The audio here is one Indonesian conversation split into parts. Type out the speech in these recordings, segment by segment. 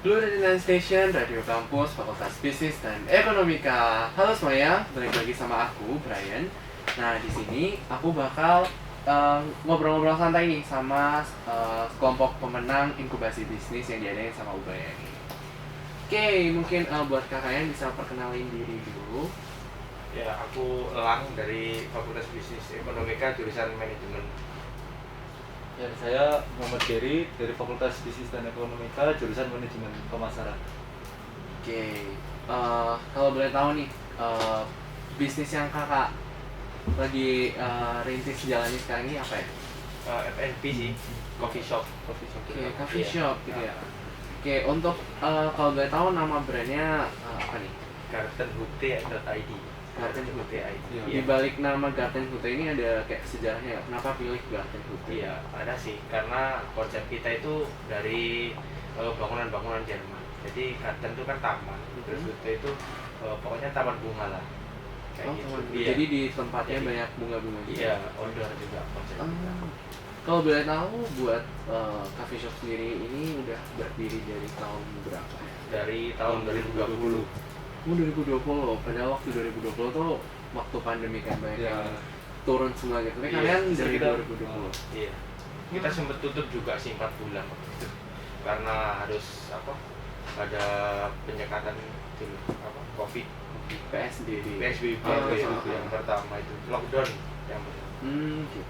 Blue 99 Station, Radio Kampus, Fakultas Bisnis dan Ekonomika. Halo semuanya, balik lagi sama aku, Brian. Nah, di sini aku bakal ngobrol-ngobrol santai nih sama kelompok pemenang inkubasi bisnis yang diadain sama Ubaya ini. Oke, mungkin buat kakaknya bisa perkenalin diri dulu. Ya, aku Elang dari Fakultas Bisnis Ekonomika jurusan Manajemen. Ya, saya Muhammad Geri dari Fakultas Bisnis dan Ekonomika jurusan Manajemen Pemasaran. Oke, kalau boleh tahu nih, bisnis yang kakak lagi rintis jalani sekarang ini apa ya? F&B sih, coffee shop. Oke, coffee shop gitu ya. Oke, untuk kalau boleh tahu nama brandnya apa nih? gardenhute.id. Gardenhute.id. Iya. Di balik nama Gardenhute ini ada kayak sejarahnya ya? Kenapa pilih Gardenhute? Iya, ada sih. Karena konsep kita itu dari bangunan-bangunan Jerman. Jadi garden itu kan taman, terus hute itu pokoknya taman bunga lah. Kayak Oh, gitu. teman. Iya. Jadi di tempatnya Jadi- banyak bunga-bunga gitu. Iya, outdoor juga konsep kita. Kalau boleh tahu buat coffee shop sendiri ini udah berdiri dari tahun berapa ya? Dari tahun 2020. 2020, padahal waktu 2020 tuh waktu pandemi kan banyak Ya. yang turun semua gitu. Tapi Iya, kalian dari sekitar- 2020. Iya. Kita sempat tutup juga sih 4 bulan waktu itu. Karena harus ada penyekatan dulu Covid. PSBB. PSBB Oh, itu iya. yang pertama itu lockdown yang pertama. Gitu.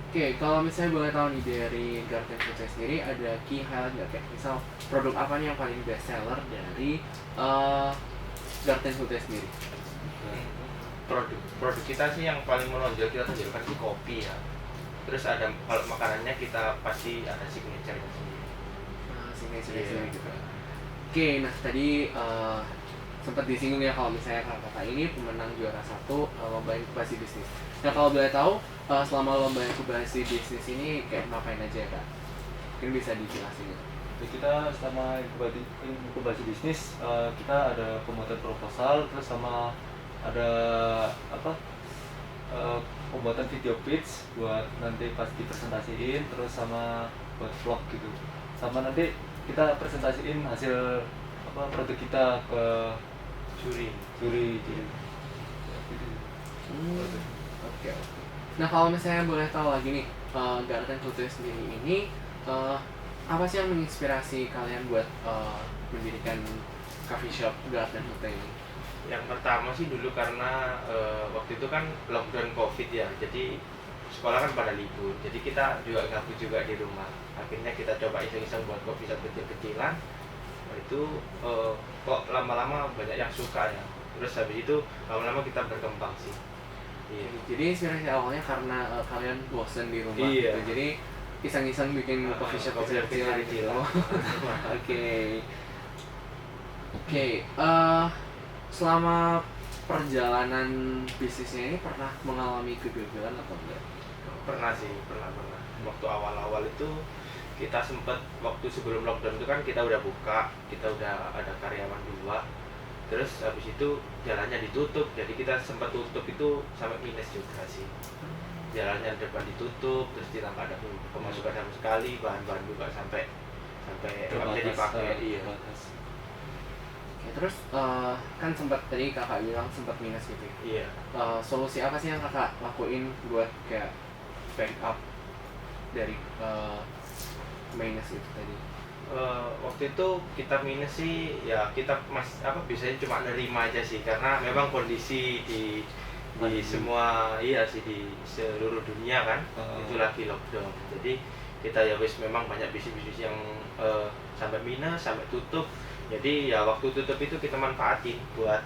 Oke, kalau misalnya boleh tahu nih dari Gardenhute sendiri ada key highlight nggak, kayak misal produk apa nih yang paling best seller dari Gardenhute sendiri? Produk kita sih yang paling menonjol kita tonjolkan sih kopi ya. Terus ada kalau makanannya kita pasti ada signature-nya sendiri. Signature Iya. gitu. Oke, nah tadi sempat disinggung ya kalau misalnya kakak ini pemenang juara 1 lomba inkubasi bisnis. Nah kalau boleh tahu selama lomba inkubasi bisnis ini kayak ngapain aja ya kak? Mungkin bisa dijelasin ya? Jadi kita selama inkubasi bisnis kita ada pembuatan proposal, terus sama ada pembuatan video pitch buat nanti pas dipresentasiin, terus sama buat vlog gitu. Sama nanti kita presentasiin hasil produk kita ke Juri. juri gitu. Oke. Nah kalau misalnya boleh tahu lagi nih, Gardenhute sendiri ini apa sih yang menginspirasi kalian buat mendirikan coffee shop Gardenhute ini? Yang pertama sih dulu karena waktu itu kan lockdown Covid ya. Jadi sekolah kan pada libur. Jadi kita juga gabut juga di rumah. Akhirnya kita coba iseng-iseng buat coffee shop kecil-kecilan. Itu kok lama-lama banyak yang suka ya. Terus habis itu lama-lama kita berkembang sih. Iya. Jadi inspirasi awalnya karena kalian bosen di rumah Iya. gitu. Jadi iseng-iseng bikin coffee shop kecil-kecilan gitu. Oke. Selama perjalanan bisnisnya ini pernah mengalami kegagalan atau enggak? Pernah sih, pernah. Waktu awal-awal itu kita sempat, waktu sebelum lockdown itu kan kita udah buka, kita udah ada karyawan 2. Terus habis itu jalannya ditutup, jadi kita sempat tutup itu sampai minus juga sih. Jalannya depan ditutup, terus kita nggak ada pemasukan sama sekali, bahan-bahan juga sampai nggak bisa dipakai. Iya. Oke, terus kan sempat tadi kakak bilang sempat minus gitu ya. Iya. Solusi apa sih yang kakak lakuin buat kayak backup dari minus itu tadi? Waktu itu kita minus sih ya, kita biasanya cuma nerima aja sih, karena memang kondisi di semua di seluruh dunia kan itu lagi lockdown. Jadi kita ya wis memang banyak bisnis-bisnis yang sampai minus, sampai tutup. Jadi ya waktu tutup itu kita manfaatin buat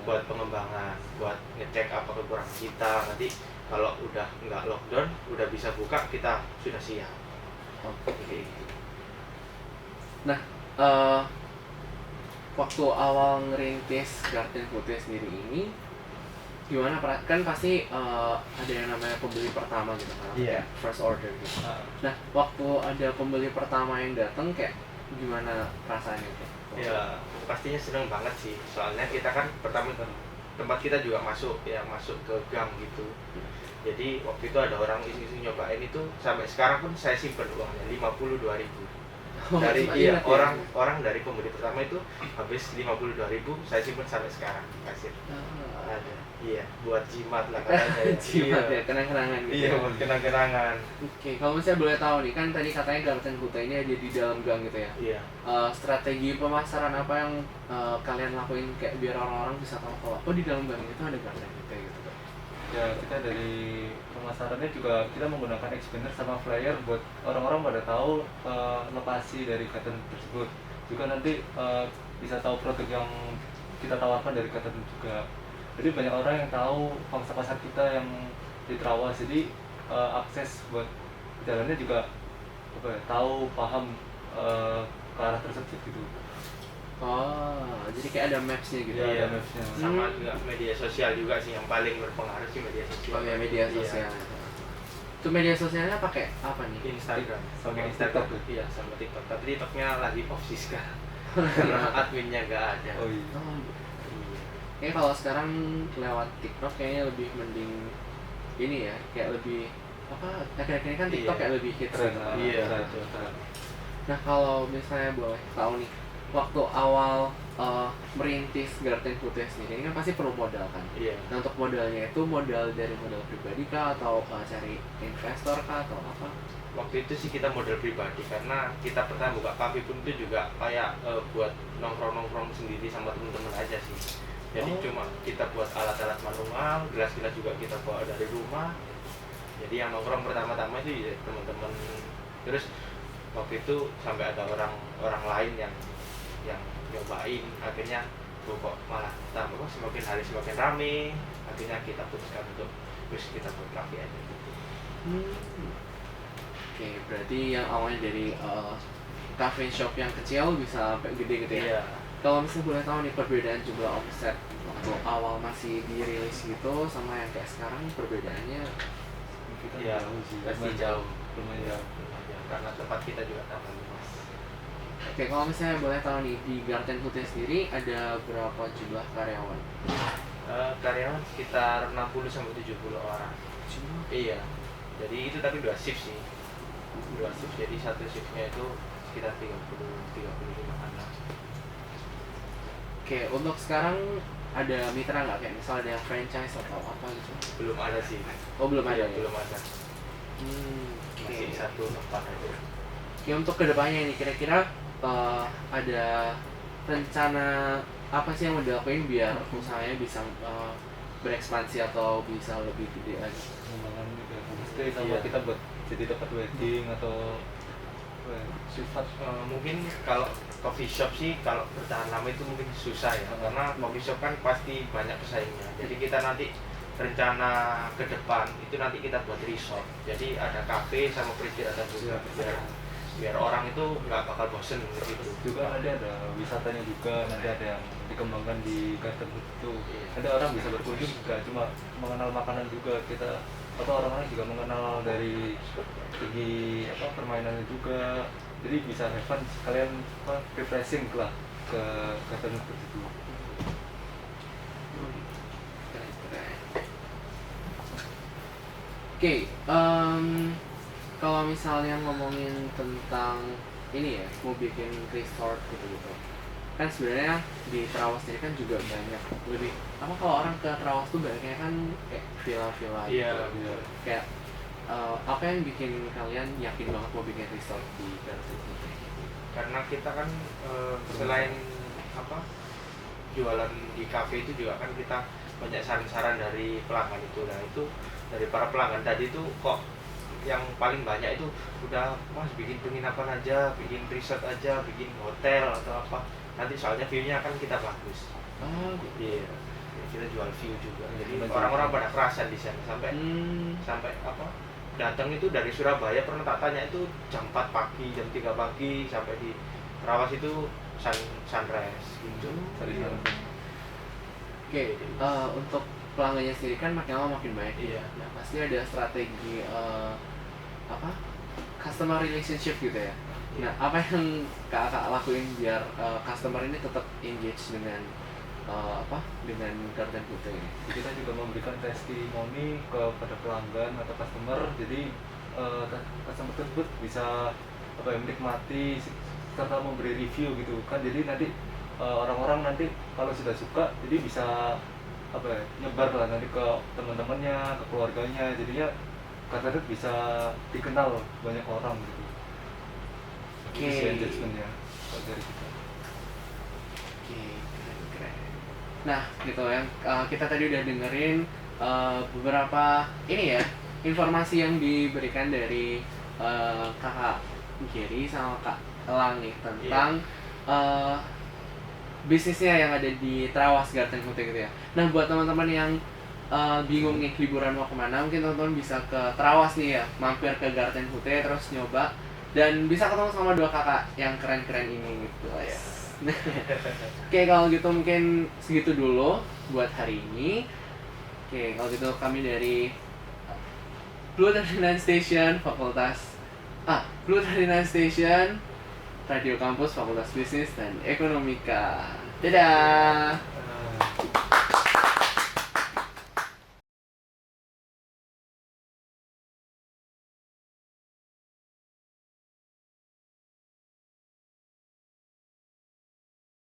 buat pengembangan, buat ngecek apa kekurangan kita. Nanti kalau udah nggak lockdown, udah bisa buka, kita sudah siap. Oke. Nah, waktu awal ngerintis Gardenhute sendiri ini gimana? Kan pasti ada yang namanya pembeli pertama gitu kan? Iya. First order gitu. Nah, waktu ada pembeli pertama yang datang kayak gimana perasaannya tuh? Ya pastinya seneng banget sih, soalnya kita kan pertama tempat kita juga masuk ke gang gitu. Jadi waktu itu ada orang iseng-iseng nyobain itu, sampai sekarang pun saya simpen uangnya 52.000. Oh, dari cuma iya ingat ya? orang dari pembeli pertama itu habis 52.000 saya simpen sampai sekarang kasir. Ah. Ada. Iya, buat jimat lah katanya ya. Jimat Iya. ya, kenang-kenangan gitu. Iya, ya. buat kenang-kenangan. Oke, kalau misalnya boleh tahu nih, kan tadi katanya Garten Kute ini ada di dalam gang gitu ya. Iya. Strategi pemasaran apa yang kalian lakuin kayak biar orang-orang bisa tahu kalau oh di dalam gang itu ada Garten Kute gitu kan? Ya kita dari pemasarannya juga kita menggunakan expander sama flyer buat orang-orang pada tahu lokasi dari garden tersebut. Juga nanti bisa tahu produk yang kita tawarkan dari garden juga. Jadi banyak orang yang tahu pangsa pasar kita yang di Trawas, jadi akses buat jalannya juga apa ya, tahu paham ke arah tersebut gitu. Oh, jadi kayak ada maps-nya gitu. Iya, Iya. ada mapsnya. Sama juga media sosial juga sih yang paling berpengaruh sih media sosial. Oh ya, media Iya. sosial. Itu media sosialnya pakai apa nih? Instagram Sama pakai TikTok. Instagram. Iya, sama TikTok. Tapi TikToknya lagi off sih sekarang. Karena adminnya nggak ada. Oh iya. Oh, Iya. kayak kalau sekarang lewat TikTok kayaknya lebih mending ini ya, kayak lebih apa? Akhir-akhir ini kan TikTok Iya. kayak lebih hits Keren, gitu. Iya. keren. Nah kalau misalnya boleh tahu nih, waktu awal merintis Garten Kute sendiri ini kan pasti perlu modal kan? Iya. Nah untuk modalnya itu modal dari modal pribadi kah atau cari investor kah atau apa? Waktu itu sih kita modal pribadi karena kita pertama buka kafe pun itu juga kayak buat nongkrong-nongkrong sendiri sama temen-temen aja sih. Jadi Oh. cuma kita buat alat-alat manual, gelas-gelas juga kita bawa dari rumah. Jadi yang nongkrong pertama-tama itu ya teman-teman. Terus waktu itu sampai ada orang lain yang nyobain, akhirnya kok malah tambah semakin hari semakin rame. Akhirnya kita putuskan untuk terus kita buat kafe aja gitu. Oke, berarti yang awalnya dari cafe shop yang kecil bisa sampai gede gitu ya? Iya. Kalau misalnya boleh tahu nih perbedaan jumlah omset waktu awal masih dirilis gitu sama yang kayak sekarang perbedaannya? Kita Iya, jauh sih. pasti lumayan jauh. lumayan. Ya, karena tempat kita juga tambah luas. Oke, kalau misalnya boleh tahu nih di Garten Kute sendiri ada berapa jumlah karyawan? Karyawan sekitar 60 sampai 70 orang. Cuma Iya. Jadi itu tapi 2 shift sih. 2 shift. Jadi satu shiftnya itu sekitar 35 anak. Oke, untuk sekarang ada mitra nggak kayak misalnya ada franchise atau apa gitu? Belum ada sih. Oh belum ada Iya, ya? belum ada. Oke. Masih satu tempat aja. Oke, untuk kedepannya nih kira-kira ada rencana apa sih yang mau dilakuin biar usahanya bisa berekspansi atau bisa lebih gede lagi? Pengembangan juga homestay sama Iya. kita buat jadi tempat wedding atau apa ya, sifat Mungkin kalau coffee shop sih kalau bertahan lama itu mungkin susah ya karena coffee shop kan pasti banyak pesaingnya. Jadi kita nanti rencana ke depan itu nanti kita buat resort. Jadi ada kafe sama peristirahatan juga biar orang itu nggak bakal bosen gitu. juga ada wisatanya juga, nanti ada yang dikembangkan di garden itu. Ada orang bisa berkunjung juga cuma mengenal makanan juga, kita apa orang-orang juga mengenal dari segi apa permainannya juga, jadi bisa have fun sekalian apa refreshing lah ke garden itu. Keren-keren. Oke, kalau misalnya ngomongin tentang ini ya, mau bikin resort gitu-gitu, kan sebenarnya di Trawas ini kan juga banyak lebih apa kalau orang ke Trawas tuh banyaknya kan kayak villa-villa Iya, gitu. betul. Kayak apa yang bikin kalian yakin banget mau bikin resort di Garut ini? Karena kita kan selain apa jualan di kafe itu juga kan kita banyak saran-saran dari pelanggan itu. Nah itu dari para pelanggan tadi itu kok yang paling banyak itu udah mas bikin penginapan aja, bikin resort aja, bikin hotel atau apa. Nanti soalnya view-nya kan kita bagus. Oh, gitu. Iya. Kita jual view juga. Jadi Betul. orang-orang pada kerasan di sana sampai Hmm, sampai apa datang itu dari Surabaya pernah tak tanya itu jam 4 pagi, jam 3 pagi sampai di Trawas itu sunrise gitu. Dari Iya. sana. Oke, untuk pelanggannya sendiri kan makin lama makin banyak. Iya. Nah, pasti ada strategi apa? Customer relationship gitu ya. Nah, apa yang kakak lakuin biar customer ini tetap engage dengan apa? Dengan Garden Kute ini? Kita juga memberikan testimoni kepada pelanggan atau customer, jadi customer tersebut bisa apa ya, menikmati serta memberi review gitu kan, jadi nanti orang-orang nanti kalau sudah suka jadi bisa apa ya, nyebar lah nanti ke teman-temannya, ke keluarganya, jadinya Katenet bisa dikenal banyak orang gitu. Oke. Itu sih engagementnya kalau dari kita. Oke, keren. Nah, gitu ya. Kita tadi udah dengerin beberapa ini ya, informasi yang diberikan dari kakak Gary sama kak Elang nih tentang bisnisnya yang ada di Trawas Garten Hute gitu ya. Nah, buat teman-teman yang bingung nih liburan mau kemana, mungkin teman-teman bisa ke Trawas nih ya, mampir ke Garten Hute terus nyoba dan bisa ketemu sama dua kakak yang keren-keren ini gitu ya. Oke, kalau gitu mungkin segitu dulu buat hari ini. Oke, kalau gitu kami dari Blue 39 Station Blue 39 Station Radio Kampus Fakultas Bisnis dan Ekonomika. Dadah.